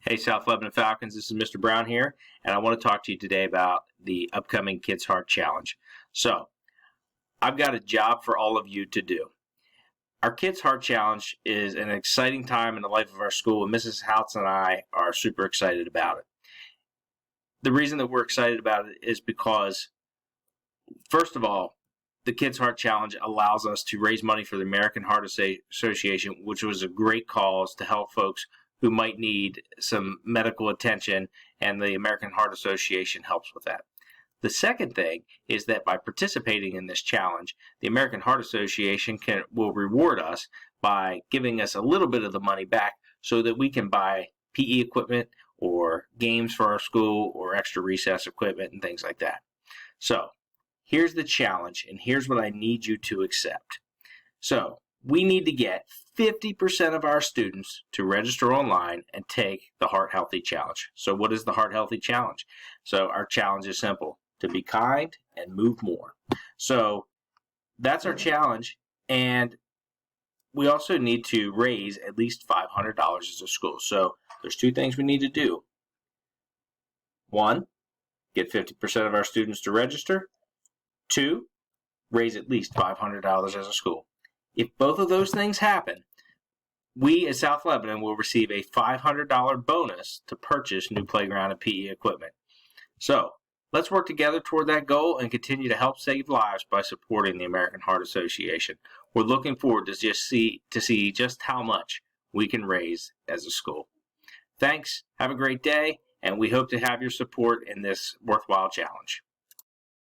Hey, South Lebanon Falcons, this is Mr. Brown here, and I want to talk to you today about the upcoming Kids Heart Challenge. So, I've got a job for all of you to do. Our Kids Heart Challenge is an exciting time in the life of our school, and Mrs. Houts and I are super excited about it. The reason that we're excited about it is because, first of all, the Kids Heart Challenge allows us to raise money for the American Heart Association, which was a great cause to help folks who might need some medical attention, and the American Heart Association helps with that. The second thing is that by participating in this challenge, the American Heart Association will reward us by giving us a little bit of the money back so that we can buy PE equipment or games for our school or extra recess equipment and things like that. So here's the challenge, and here's what I need you to accept. So we need to get 50% of our students to register online and take the Heart Healthy Challenge. So what is the Heart Healthy Challenge? So our challenge is simple: to be kind and move more. So that's our challenge, and we also need to raise at least $500 as a school. So there's two things we need to do. One, get 50% of our students to register. Two, raise at least $500 as a school. If both of those things happen, we at South Lebanon will receive a $500 bonus to purchase new playground and PE equipment. So let's work together toward that goal and continue to help save lives by supporting the American Heart Association. We're looking forward to see just how much we can raise as a school. Thanks, have a great day, and we hope to have your support in this worthwhile challenge.